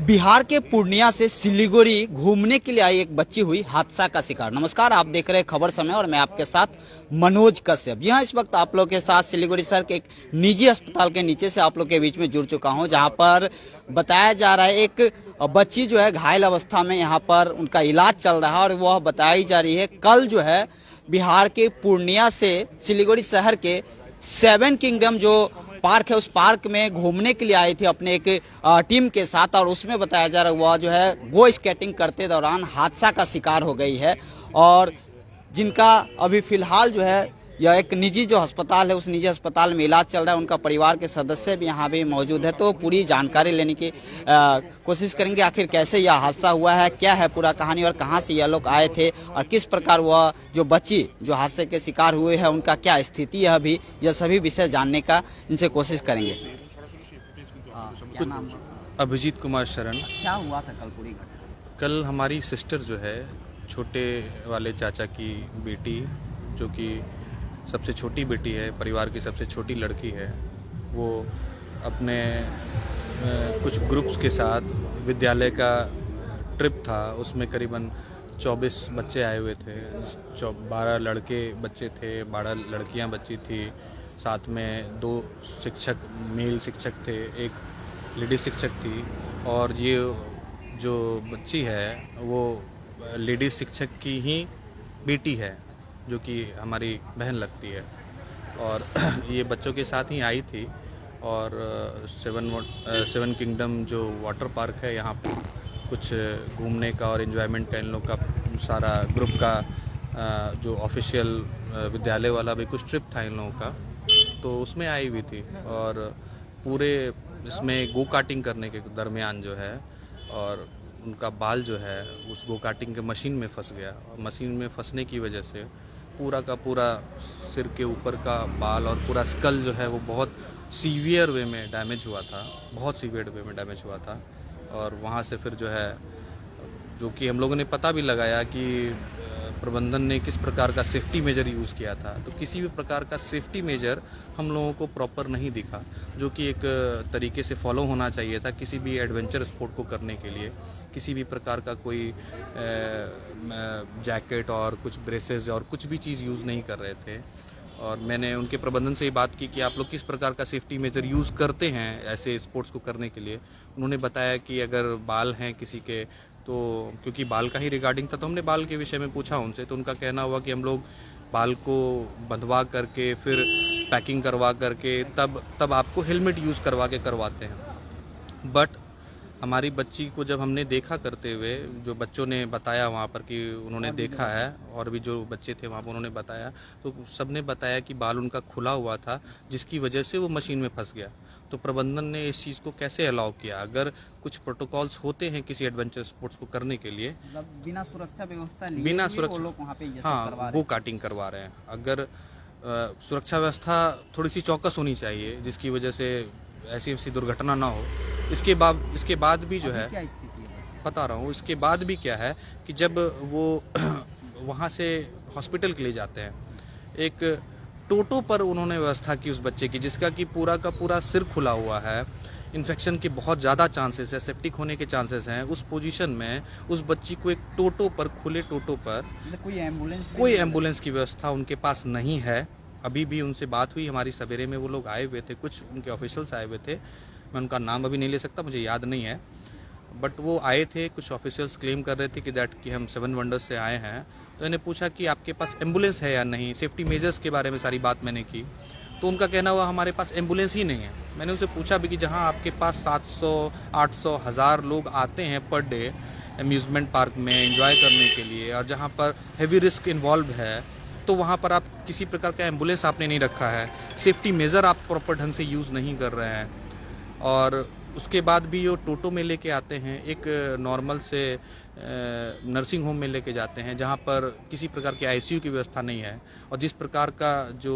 बिहार के पूर्णिया से सिलीगुड़ी घूमने के लिए आई एक बच्ची हुई हादसा का शिकार। नमस्कार, आप देख रहे हैं खबर समय और मैं आपके साथ मनोज कश्यप। जी हाँ, इस वक्त आप लोग के साथ सिलीगुड़ी शहर के एक निजी अस्पताल के नीचे से आप लोग के बीच में जुड़ चुका हूं, जहां पर बताया जा रहा है एक बच्ची जो है घायल अवस्था में यहाँ पर उनका इलाज चल रहा है और वह बताई जा रही है कल जो है बिहार के पूर्णिया से सिलीगुड़ी शहर के 7 किंगडम जो पार्क है उस पार्क में घूमने के लिए आई थी अपने एक टीम के साथ, और उसमें बताया जा रहा है वह जो है गो स्केटिंग करते दौरान हादसा का शिकार हो गई है। और जिनका अभी फिलहाल जो है यह एक निजी जो अस्पताल है उस निजी अस्पताल में इलाज चल रहा है, उनका परिवार के सदस्य भी यहाँ भी मौजूद है। तो पूरी जानकारी लेने की कोशिश करेंगे आखिर कैसे यह हादसा हुआ है, क्या है पूरा कहानी और कहाँ से यह लोग आए थे और किस प्रकार वह जो बच्ची जो हादसे के शिकार हुए है उनका क्या स्थिति है अभी, यह सभी विषय जानने का इनसे कोशिश करेंगे। क्या नाम? अभिजीत कुमार शरण। क्या हुआ था कल पूरी घटना? कल हमारी सिस्टर जो है, छोटे वाले चाचा की बेटी, जो कि सबसे छोटी बेटी है, परिवार की सबसे छोटी लड़की है, वो अपने कुछ ग्रुप्स के साथ विद्यालय का ट्रिप था। उसमें करीबन 24 बच्चे आए हुए थे। 12 लड़के बच्चे थे, 12 लड़कियां बच्ची थी, साथ में 2 शिक्षक मेल शिक्षक थे, एक लेडी शिक्षक थी। और ये जो बच्ची है वो लेडी शिक्षक की ही बेटी है, जो कि हमारी बहन लगती है। और ये बच्चों के साथ ही आई थी। और 7 किंगडम जो वाटर पार्क है, यहाँ पर कुछ घूमने का और एंजॉयमेंट का इन लोग का सारा ग्रुप का जो ऑफिशियल विद्यालय वाला भी कुछ ट्रिप था इन लोगों का, तो उसमें आई हुई थी। और पूरे इसमें गो कार्टिंग करने के दरमियान जो है, और उनका बाल जो है उस गो कार्टिंग के मशीन में फंस गया। और मशीन में फंसने की वजह से पूरा का पूरा सिर के ऊपर का बाल और पूरा स्कल जो है वो बहुत सीवियर वे में डैमेज हुआ था, बहुत सीवियर वे में डैमेज हुआ था। और वहाँ से फिर जो है, जो कि हम लोगों ने पता भी लगाया कि प्रबंधन ने किस प्रकार का सेफ्टी मेजर यूज़ किया था, तो किसी भी प्रकार का सेफ्टी मेजर हम लोगों को प्रॉपर नहीं दिखा, जो कि एक तरीके से फॉलो होना चाहिए था किसी भी एडवेंचर स्पोर्ट को करने के लिए। किसी भी प्रकार का कोई जैकेट और कुछ ब्रेसेस और कुछ भी चीज़ यूज़ नहीं कर रहे थे। और मैंने उनके प्रबंधन से ये बात की कि आप लोग किस प्रकार का सेफ्टी मेजर यूज़ करते हैं ऐसे स्पोर्ट्स को करने के लिए। उन्होंने बताया कि अगर बाल हैं किसी के, तो क्योंकि बाल का ही रिगार्डिंग था, तो हमने बाल के विषय में पूछा उनसे, तो उनका कहना हुआ कि हम लोग बाल को बंधवा करके फिर पैकिंग करवा करके तब आपको हेलमेट यूज़ करवा के करवाते हैं। बट हमारी बच्ची को जब हमने देखा करते हुए, जो बच्चों ने बताया वहाँ पर कि उन्होंने देखा है, और भी जो बच्चे थे वहाँ पर उन्होंने बताया, तो सब ने बताया कि बाल उनका खुला हुआ था, जिसकी वजह से वो मशीन में फंस गया। तो प्रबंधन ने इस चीज़ को कैसे अलाउ किया? अगर कुछ प्रोटोकॉल्स होते हैं किसी एडवेंचर स्पोर्ट्स को करने के लिए, बिना सुरक्षा व्यवस्था बिना सुरक्षा, लोग वहाँ पे हाँ, गो कार्टिंग करवा रहे हैं। अगर सुरक्षा व्यवस्था थोड़ी सी चौकस होनी चाहिए, जिसकी वजह से ऐसी दुर्घटना ना हो। इसके बाद भी जो है, बता रहा हूँ, इसके बाद भी क्या है कि जब वो वहाँ से हॉस्पिटल के लिए जाते हैं, एक टोटो पर उन्होंने व्यवस्था की उस बच्चे की, जिसका कि पूरा का पूरा सिर खुला हुआ है, इन्फेक्शन के बहुत ज़्यादा चांसेस है, सेप्टिक होने के चांसेस हैं। उस पोजीशन में उस बच्ची को एक टोटो पर, खुले टोटो पर, कोई एम्बुलेंस की व्यवस्था उनके पास नहीं है। अभी भी उनसे बात हुई हमारी, सवेरे में वो लोग आए हुए थे, कुछ उनके ऑफिशियल्स आए हुए थे, मैं उनका नाम अभी नहीं ले सकता, मुझे याद नहीं है, बट वो आए थे। कुछ ऑफिशियल्स क्लेम कर रहे थे कि हम 7 वंडर्स से आए हैं। तो मैंने पूछा कि आपके पास एम्बुलेंस है या नहीं, सेफ्टी मेजर्स के बारे में सारी बात मैंने की, तो उनका कहना हुआ हमारे पास एम्बुलेंस ही नहीं है। मैंने उनसे पूछा भी कि जहां आपके पास 700, 800, 1000 लोग आते हैं पर डे अम्यूज़मेंट पार्क में एंजॉय करने के लिए, और जहां पर हैवी रिस्क इन्वॉल्व है, तो वहां पर आप किसी प्रकार का एम्बुलेंस आपने नहीं रखा है, सेफ्टी मेजर आप प्रॉपर ढंग से यूज़ नहीं कर रहे हैं। और उसके बाद भी वो टोटो में लेके आते हैं, एक नॉर्मल से नर्सिंग होम में लेके जाते हैं, जहां पर किसी प्रकार की आईसीयू की व्यवस्था नहीं है। और जिस प्रकार का जो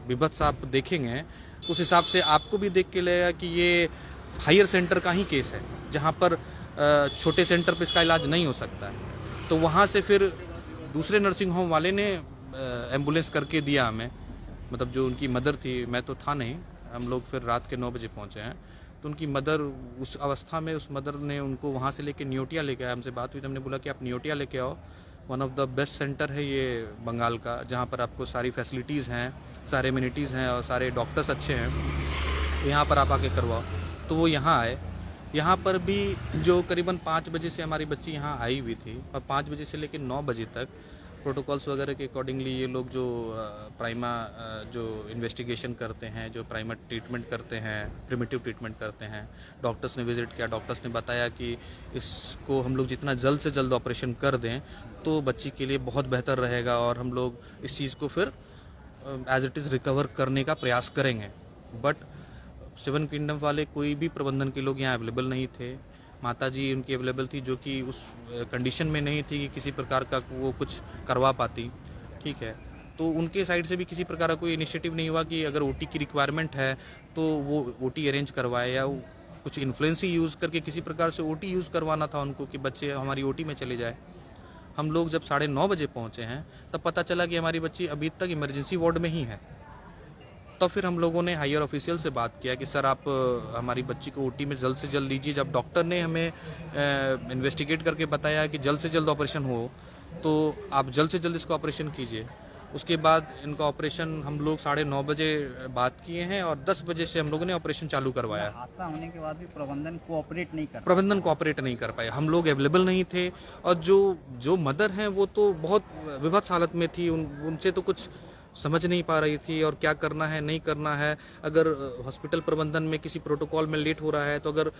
विभत्स आप देखेंगे, उस हिसाब से आपको भी देख के लगेगा कि ये हायर सेंटर का ही केस है, जहां पर छोटे सेंटर पर इसका इलाज नहीं हो सकता है। तो वहाँ से फिर दूसरे नर्सिंग होम वाले ने एम्बुलेंस करके दिया हमें, मतलब जो उनकी मदर थी, मैं तो था नहीं, हम लोग फिर रात के 9 बजे पहुँचे हैं। तो उनकी मदर उस अवस्था में, उस मदर ने उनको वहाँ से लेके नियोटिया लेके आया। हमसे बात हुई तो हमने बोला कि आप नियोटिया लेके आओ, one of the best centre है ये बंगाल का, जहाँ पर आपको सारी फैसिलिटीज़ हैं, सारे एमिनिटीज़ हैं और सारे डॉक्टर्स अच्छे हैं, तो यहाँ पर आप आके करवाओ। तो वो यहाँ आए। यहाँ पर भी जो करीबन 5 बजे से हमारी बच्ची यहाँ आई हुई थी और 5 बजे से लेकर 9 बजे तक प्रोटोकॉल्स वगैरह के अकॉर्डिंगली ये लोग जो प्राइमा जो इन्वेस्टिगेशन करते हैं, जो प्राइमर ट्रीटमेंट करते हैं, प्रिमिटिव ट्रीटमेंट करते हैं, डॉक्टर्स ने विजिट किया। डॉक्टर्स ने बताया कि इसको हम लोग जितना जल्द से जल्द ऑपरेशन कर दें तो बच्ची के लिए बहुत बेहतर रहेगा और हम लोग इस चीज़ को फिर एज इट इज़ रिकवर करने का प्रयास करेंगे। बट 7 किंगडम वाले कोई भी प्रबंधन के लोग यहाँ अवेलेबल नहीं थे। माता जी उनकी अवेलेबल थी जो कि उस कंडीशन में नहीं थी कि किसी प्रकार का वो कुछ करवा पाती, ठीक है। तो उनके साइड से भी किसी प्रकार का कोई इनिशिएटिव नहीं हुआ कि अगर ओटी की रिक्वायरमेंट है तो वो ओटी अरेंज करवाए, या कुछ इन्फ्लुएंस ही यूज़ करके किसी प्रकार से ओटी यूज़ करवाना था उनको कि बच्चे हमारी ओटी में चले जाए। हम लोग जब 9:30 बजे पहुँचे हैं तब पता चला कि हमारी बच्ची अभी तक इमरजेंसी वार्ड में ही है। तो फिर हम लोगों ने हायर ऑफिशियल से बात किया कि सर आप हमारी बच्ची को ओटी में जल्द से जल्द लीजिए। जब डॉक्टर ने हमें इन्वेस्टिगेट करके बताया कि जल्द से जल्द ऑपरेशन हो तो आप जल्द से जल्द इसका ऑपरेशन कीजिए। उसके बाद इनका ऑपरेशन हम लोग 9:30 बजे बात किए हैं और 10 बजे से हम लोगों ने ऑपरेशन चालू करवाया। हादसा होने के बाद भी प्रबंधन कोऑपरेट नहीं कर पाए, हम लोग अवेलेबल नहीं थे और जो मदर हैं वो तो बहुत विभत्स हालत में थी। उनसे तो कुछ समझ नहीं पा रही थी और क्या करना है नहीं करना है। अगर हॉस्पिटल प्रबंधन में किसी प्रोटोकॉल में लेट हो रहा है तो अगर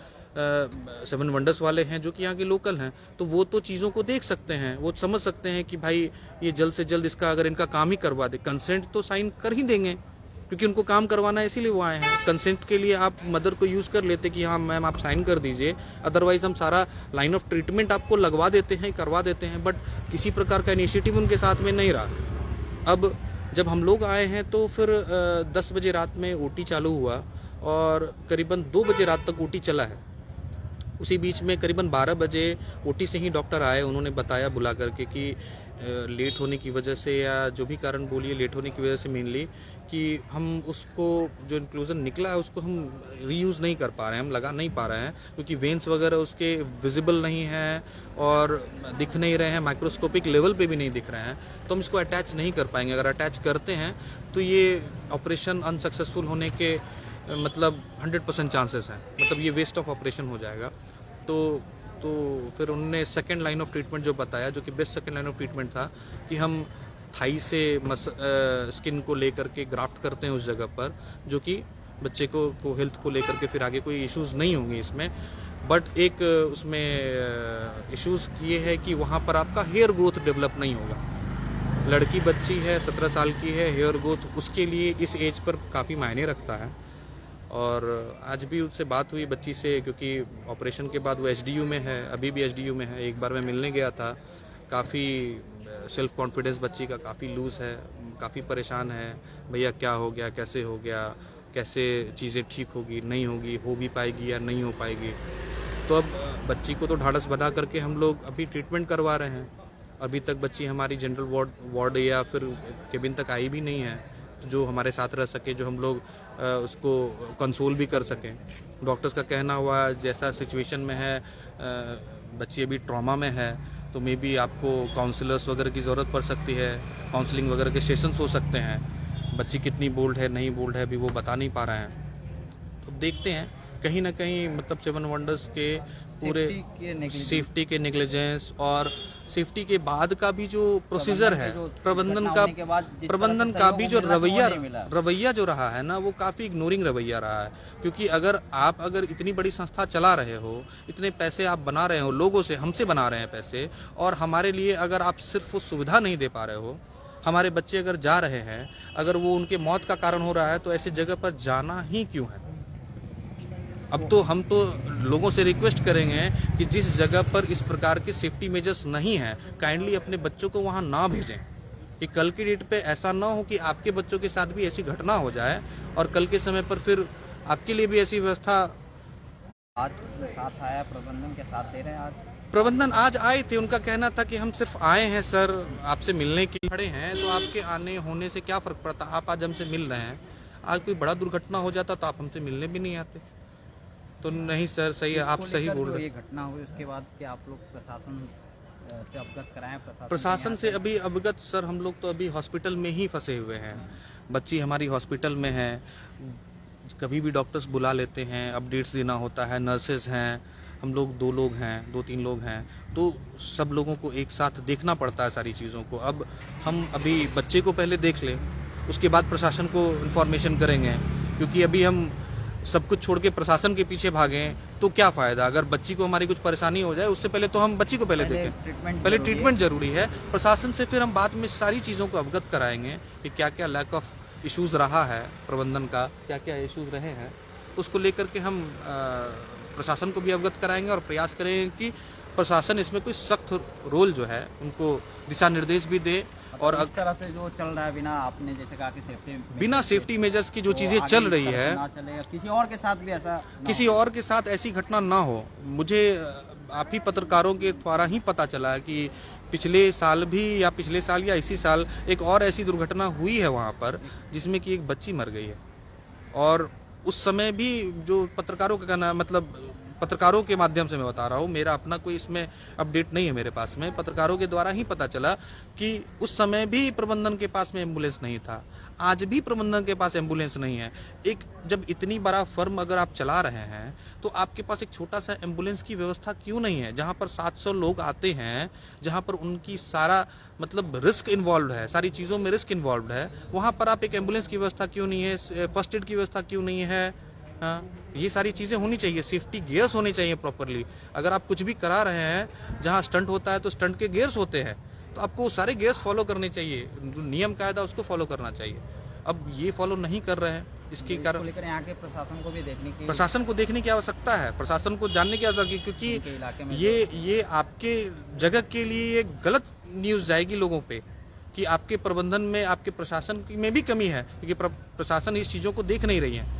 7 वंडर्स वाले हैं जो कि यहाँ के लोकल हैं तो वो तो चीज़ों को देख सकते हैं, वो समझ सकते हैं कि भाई ये जल्द से जल्द इसका अगर इनका काम ही करवा दे। कंसेंट तो साइन कर ही देंगे क्योंकि उनको काम करवाना है, इसीलिए वो आए हैं। कंसेंट के लिए आप मदर को यूज़ कर लेते कि हाँ मैम आप साइन कर दीजिए, अदरवाइज हम सारा लाइन ऑफ ट्रीटमेंट आपको लगवा देते हैं, करवा देते हैं। बट किसी प्रकार का इनिशिएटिव उनके साथ में नहीं रहा। अब जब हम लोग आए हैं तो फिर 10 बजे रात में ओटी चालू हुआ और करीबन 2 बजे रात तक ओटी चला है। उसी बीच में करीबन 12 बजे ओटी से ही डॉक्टर आए। उन्होंने बताया बुला करके कि लेट होने की वजह से या जो भी कारण बोलिए, लेट होने की वजह से मेनली कि हम उसको जो इंक्लूजन निकला है उसको हम रीयूज़ नहीं कर पा रहे हैं, हम लगा नहीं पा रहे हैं क्योंकि वेंस वगैरह उसके विजिबल नहीं हैं और दिख नहीं रहे हैं, माइक्रोस्कोपिक लेवल पे भी नहीं दिख रहे हैं, तो हम इसको अटैच नहीं कर पाएंगे। अगर अटैच करते हैं तो ये ऑपरेशन अनसक्सेसफुल होने के मतलब 100% चांसेस हैं, मतलब ये वेस्ट ऑफ ऑपरेशन हो जाएगा। तो फिर उन्होंने सेकेंड लाइन ऑफ ट्रीटमेंट जो बताया, जो कि best second line of treatment था कि हम थाई से स्किन को लेकर के ग्राफ्ट करते हैं उस जगह पर, जो कि बच्चे को हेल्थ को लेकर के फिर आगे कोई इश्यूज़ नहीं होंगे इसमें। बट एक उसमें इश्यूज़ ये है कि वहाँ पर आपका हेयर ग्रोथ डेवलप नहीं होगा। लड़की बच्ची है, 17 साल की है, हेयर ग्रोथ उसके लिए इस एज पर काफ़ी मायने रखता है। और आज भी उससे बात हुई बच्ची से, क्योंकि ऑपरेशन के बाद वो एचडीयू में है, अभी भी एचडीयू में है। एक बार मैं मिलने गया था, काफ़ी सेल्फ कॉन्फिडेंस बच्ची का काफ़ी लूज़ है, काफ़ी परेशान है, भैया क्या हो गया, कैसे हो गया, कैसे चीज़ें ठीक होगी नहीं होगी, हो भी पाएगी या नहीं हो पाएगी। तो अब बच्ची को तो ढाढ़स बना करके हम लोग अभी ट्रीटमेंट करवा रहे हैं। अभी तक बच्ची हमारी जनरल वार्ड या फिर केबिन तक आई भी नहीं है, जो हमारे साथ रह सके, जो हम लोग उसको कंसोल भी कर सकें। डॉक्टर्स का कहना हुआ जैसा सिचुएशन में है, बच्ची अभी ट्रॉमा में है, तो मे बी आपको काउंसलर्स वगैरह की ज़रूरत पड़ सकती है, काउंसलिंग वगैरह के सेशंस हो सकते हैं। बच्ची कितनी बोल्ड है नहीं बोल्ड है अभी वो बता नहीं पा रहे हैं। तो देखते हैं, कहीं ना कहीं मतलब 7 वंडर्स के पूरे सेफ्टी के नेग्लिजेंस और सेफ्टी के बाद का भी जो प्रोसीजर है, प्रबंधन का भी जो रवैया जो रहा है ना, वो काफ़ी इग्नोरिंग रवैया रहा है। क्योंकि अगर इतनी बड़ी संस्था चला रहे हो, इतने पैसे आप बना रहे हो, लोगों से हमसे बना रहे हैं पैसे, और हमारे लिए अगर आप सिर्फ वो सुविधा नहीं दे पा रहे हो, हमारे बच्चे अगर जा रहे हैं, अगर वो उनके मौत का कारण हो रहा है, तो ऐसी जगह पर जाना ही क्यों है। अब तो हम तो लोगों से रिक्वेस्ट करेंगे कि जिस जगह पर इस प्रकार के सेफ्टी मेजर्स नहीं हैं, काइंडली अपने बच्चों को वहां ना भेजें, कि कल की डेट पे ऐसा ना हो कि आपके बच्चों के साथ भी ऐसी घटना हो जाए और कल के समय पर फिर आपके लिए भी ऐसी व्यवस्था। आज साथ आया, प्रबंधन के साथ दे रहे हैं। आज प्रबंधन आज आए थे, उनका कहना था कि हम सिर्फ आए हैं सर, आपसे मिलने के लिए खड़े हैं, तो आपके आने होने से क्या फ़र्क पड़ता, आप आज हमसे मिल रहे हैं। आज कोई बड़ा दुर्घटना हो जाता तो आप हमसे मिलने भी नहीं आते। तो नहीं सर, सही है, आप इसको सही लेकर बोल जो रहे ये हैं। घटना हुई उसके बाद क्या आप लोग प्रशासन से अवगत कराएं? प्रशासन से यहाँ अभी अवगत सर, हम लोग तो अभी हॉस्पिटल में ही फंसे हुए हैं। बच्ची हमारी हॉस्पिटल में है, कभी भी डॉक्टर्स बुला लेते हैं, अपडेट्स देना होता है, नर्सेज हैं, हम लोग 2 लोग हैं, 2-3 लोग हैं, तो सब लोगों को एक साथ देखना पड़ता है सारी चीज़ों को। अब हम अभी बच्चे को पहले देख लें, उसके बाद प्रशासन को इन्फॉर्मेशन करेंगे, क्योंकि अभी हम सब कुछ छोड़ के प्रशासन के पीछे भागें तो क्या फ़ायदा। अगर बच्ची को हमारी कुछ परेशानी हो जाए, उससे पहले तो हम बच्ची को पहले देखें, पहले ट्रीटमेंट जरूरी है। प्रशासन से फिर हम बाद में सारी चीज़ों को अवगत कराएंगे कि क्या क्या लैक ऑफ इश्यूज़ रहा है, प्रबंधन का क्या क्या इश्यूज़ रहे हैं, उसको लेकर के हम प्रशासन को भी अवगत कराएंगे और प्रयास करेंगे कि प्रशासन इसमें कोई सख्त रोल जो है उनको दिशा निर्देश भी दे। और इस तरह से जो चल रहा है बिना, आपने जैसे कहा कि बिना सेफ्टी मेजर्स की जो चीज़ें चल रही है, ना चले, किसी और के साथ भी ऐसा किसी और के साथ ऐसी घटना ना हो। मुझे आप ही पत्रकारों के द्वारा ही पता चला कि पिछले साल भी, या पिछले साल या इसी साल एक और ऐसी दुर्घटना हुई है वहाँ पर, जिसमें कि एक बच्ची मर गई है। और उस समय भी जो पत्रकारों का कहना, मतलब पत्रकारों के माध्यम से मैं बता रहा हूँ, मेरा अपना कोई इसमें अपडेट नहीं है मेरे पास में, पत्रकारों के द्वारा ही पता चला कि उस समय भी प्रबंधन के पास में एम्बुलेंस नहीं था, आज भी प्रबंधन के पास एम्बुलेंस नहीं है। एक जब इतनी बड़ा फर्म अगर आप चला रहे हैं, तो आपके पास एक छोटा सा एम्बुलेंस की व्यवस्था क्यों नहीं है? जहाँ पर 700 लोग आते हैं, जहाँ पर उनकी सारा मतलब रिस्क इन्वॉल्व है, सारी चीज़ों में रिस्क इन्वॉल्व है, वहाँ पर आप एक एम्बुलेंस की व्यवस्था क्यों नहीं है? फर्स्ट एड की व्यवस्था क्यों नहीं है? हाँ, ये सारी चीज़ें होनी चाहिए, सेफ्टी गियर्स होने चाहिए प्रॉपरली। अगर आप कुछ भी करा रहे हैं, जहाँ स्टंट होता है तो स्टंट के गियर्स होते हैं, तो आपको सारे गियर्स फॉलो करने चाहिए, जो नियम कायदा उसको फॉलो करना चाहिए। अब ये फॉलो नहीं कर रहे हैं, इसके कारण लेकर यहाँ के प्रशासन को भी देखने की आवश्यकता है, प्रशासन को जानने की आवश्यकता है, क्योंकि इलाके में ये आपके जगह के लिए एक गलत न्यूज़ जाएगी लोगों पे कि आपके प्रबंधन में, आपके प्रशासन में भी कमी है, क्योंकि प्रशासन इस चीज़ों को देख नहीं रही है।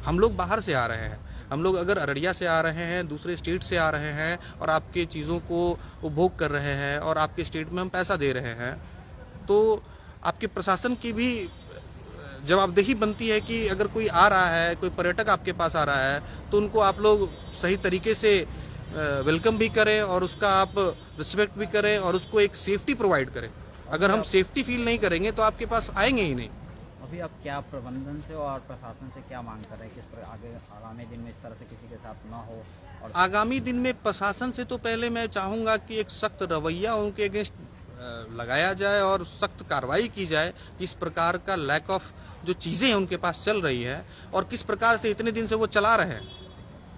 हम लोग बाहर से आ रहे हैं, हम लोग अगर अररिया से आ रहे हैं, दूसरे स्टेट से आ रहे हैं और आपके चीज़ों को उपभोग कर रहे हैं और आपके स्टेट में हम पैसा दे रहे हैं, तो आपके प्रशासन की भी जवाबदेही बनती है कि अगर कोई आ रहा है, कोई पर्यटक आपके पास आ रहा है, तो उनको आप लोग सही तरीके से वेलकम भी करें और उसका आप रिस्पेक्ट भी करें और उसको एक सेफ्टी प्रोवाइड करें। अगर हम सेफ्टी फील नहीं करेंगे तो आपके पास आएंगे ही नहीं। अभी आप क्या प्रबंधन से और प्रशासन से क्या मांग कर रहे हैं कि इस पर आगे आगामी दिन में इस तरह से किसी के साथ ना हो? और आगामी दिन में प्रशासन से तो पहले मैं चाहूँगा कि एक सख्त रवैया उनके अगेंस्ट लगाया जाए और सख्त कार्रवाई की जाए कि इस प्रकार का लैक ऑफ जो चीज़ें हैं उनके पास चल रही है और किस प्रकार से इतने दिन से वो चला रहे हैं।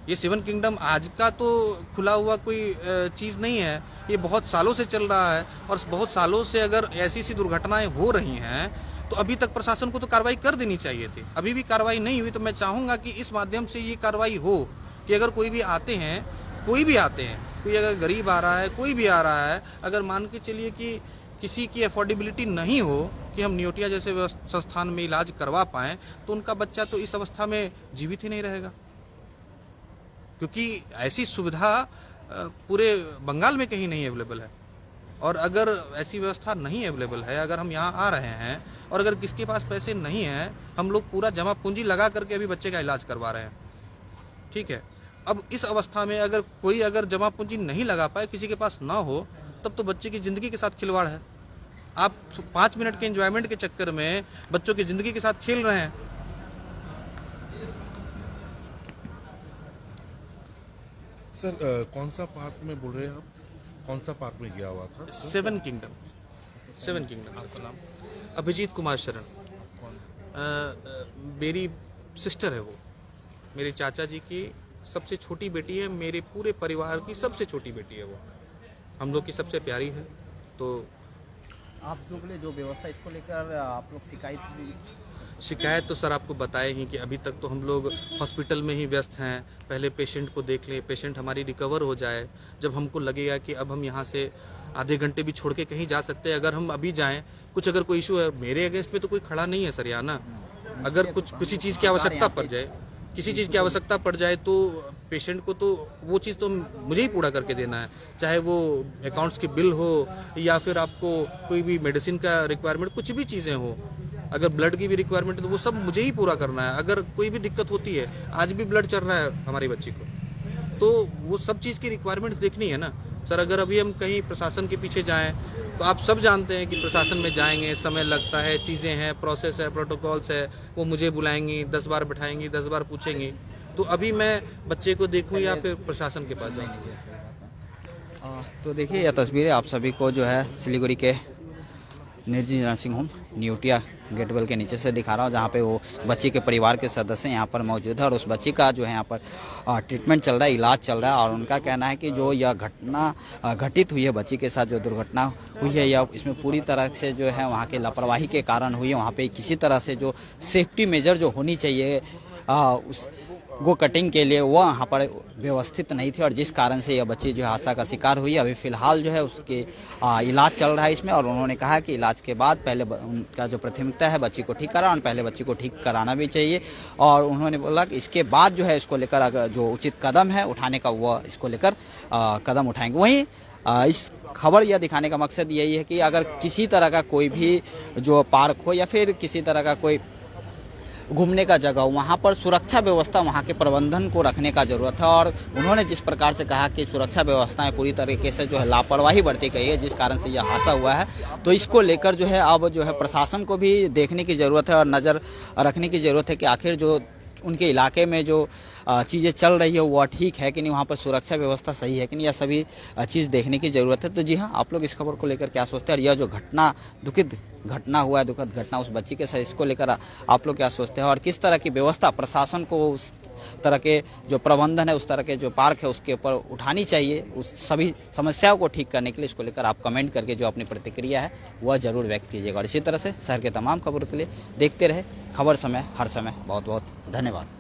ये 7 किंगडम आज का तो खुला हुआ कोई चीज़ नहीं है, ये बहुत सालों से चल रहा है और बहुत सालों से अगर ऐसी सी दुर्घटनाएं हो रही हैं तो अभी तक प्रशासन को तो कार्रवाई कर देनी चाहिए थी। अभी भी कार्रवाई नहीं हुई, तो मैं चाहूँगा कि इस माध्यम से ये कार्रवाई हो कि अगर कोई भी आते हैं, कोई अगर गरीब आ रहा है, कोई भी आ रहा है, अगर मान के चलिए कि किसी की अफोर्डेबिलिटी नहीं हो कि हम नियोटिया जैसे संस्थान में इलाज करवा पाएँ, तो उनका बच्चा तो इस अवस्था में जीवित ही नहीं रहेगा, क्योंकि ऐसी सुविधा पूरे बंगाल में कहीं नहीं अवेलेबल है। और अगर ऐसी व्यवस्था नहीं अवेलेबल है, अगर हम यहाँ आ रहे हैं और अगर किसके पास पैसे नहीं हैं, हम लोग पूरा जमा पूंजी लगा करके अभी बच्चे का इलाज करवा रहे हैं, ठीक है। अब इस अवस्था में अगर कोई जमा पूंजी नहीं लगा पाए, किसी के पास ना हो, तब तो बच्चे की ज़िंदगी के साथ खिलवाड़ है। आप 5 मिनट के एंजॉयमेंट के चक्कर में बच्चों की ज़िंदगी के साथ खेल रहे हैं। सर कौन सा पार्क में बोल रहे हैं आप? कौन सा पार्क में गया हुआ था? 7 किंगडम। आपका नाम? अभिजीत कुमार शरण। मेरी सिस्टर है वो, मेरे चाचा जी की सबसे छोटी बेटी है, मेरे पूरे परिवार की सबसे छोटी बेटी है वो, हम लोग की सबसे प्यारी है। तो आप जो व्यवस्था इसको लेकर आप लोग शिकायत तो सर आपको बताए ही कि अभी तक तो हम लोग हॉस्पिटल में ही व्यस्त हैं। पहले पेशेंट को देख लें, पेशेंट हमारी रिकवर हो जाए, जब हमको लगेगा कि अब हम यहाँ से आधे घंटे भी छोड़ के कहीं जा सकते हैं। अगर हम अभी जाएं, कुछ अगर कोई इशू है, मेरे अगेंस्ट में तो कोई खड़ा नहीं है सर यहाँ ना। अगर किसी चीज़ की आवश्यकता पड़ जाए, किसी चीज़ की आवश्यकता पड़ जाए तो पेशेंट को तो वो चीज़ तो मुझे ही पूरा करके देना है, चाहे वो अकाउंट्स की बिल हो या फिर आपको कोई भी मेडिसिन का रिक्वायरमेंट, कुछ भी चीज़ें हो, अगर ब्लड की भी रिक्वायरमेंट है तो वो सब मुझे ही पूरा करना है। अगर कोई भी दिक्कत होती है, आज भी ब्लड चल रहा है हमारी बच्ची को, तो वो सब चीज़ की रिक्वायरमेंट देखनी है ना सर। अगर अभी हम कहीं प्रशासन के पीछे जाएं तो आप सब जानते हैं कि प्रशासन में जाएंगे समय लगता है, चीज़ें हैं, प्रोसेस है, प्रोटोकॉल्स है, वो मुझे बुलाएंगी, 10 बार बैठाएंगी, 10 बार पूछेंगी। तो अभी मैं बच्चे को देखूं या फिर प्रशासन के पास जाऊं? तो देखिए यह तस्वीरें आप सभी को जो है सिलीगुड़ी के निर्जी नर्सिंग होम न्यूटिया गेटवेल के नीचे से दिखा रहा हूँ, जहाँ पे वो बच्ची के परिवार के सदस्य यहाँ पर मौजूद है और उस बच्ची का जो है यहाँ पर ट्रीटमेंट चल रहा है, इलाज चल रहा है। और उनका कहना है कि जो यह घटना घटित हुई है, बच्ची के साथ जो दुर्घटना हुई है, यह इसमें पूरी तरह से जो है वहाँ के लापरवाही के कारण हुई है। वहाँ पे किसी तरह से जो सेफ्टी मेजर जो होनी चाहिए उस गो कटिंग के लिए वो वहाँ पर व्यवस्थित नहीं थी और जिस कारण से यह बच्ची जो है हादसा का शिकार हुई। अभी फिलहाल जो है उसके इलाज चल रहा है इसमें, और उन्होंने कहा कि इलाज के बाद पहले उनका जो प्राथमिकता है बच्ची को ठीक कराना, पहले बच्ची को ठीक कराना भी चाहिए। और उन्होंने बोला कि इसके बाद जो है इसको लेकर अगर जो उचित कदम है उठाने का वह इसको लेकर कदम उठाएंगे। वहीं इस खबर यह दिखाने का मकसद यही है कि अगर किसी तरह का कोई भी जो पार्क हो या फिर किसी तरह का कोई घूमने का जगह हो, वहाँ पर सुरक्षा व्यवस्था वहाँ के प्रबंधन को रखने का जरूरत है। और उन्होंने जिस प्रकार से कहा कि सुरक्षा व्यवस्थाएं पूरी तरीके से जो है लापरवाही बरती गई है, जिस कारण से यह हादसा हुआ है, तो इसको लेकर जो है अब जो है प्रशासन को भी देखने की ज़रूरत है और नज़र रखने की ज़रूरत है कि आखिर जो उनके इलाके में जो चीज़ें चल रही है वह ठीक है कि नहीं, वहाँ पर सुरक्षा व्यवस्था सही है कि नहीं, यह सभी चीज़ देखने की ज़रूरत है। तो जी हाँ, आप लोग इस खबर को लेकर क्या सोचते हैं और यह जो घटना दुखद घटना हुआ है, दुखद घटना उस बच्ची के साथ, इसको लेकर आप लोग क्या सोचते हैं और किस तरह की व्यवस्था प्रशासन को उस तरह के जो प्रबंधन है, उस तरह के जो पार्क है उसके ऊपर उठानी चाहिए, उस सभी समस्याओं को ठीक करने के लिए। इसको लेकर आप कमेंट करके जो अपनी प्रतिक्रिया है वह जरूर व्यक्त कीजिएगा। और इसी तरह से शहर के तमाम खबरों के लिए देखते रहे खबर समय हर समय। बहुत बहुत धन्यवाद।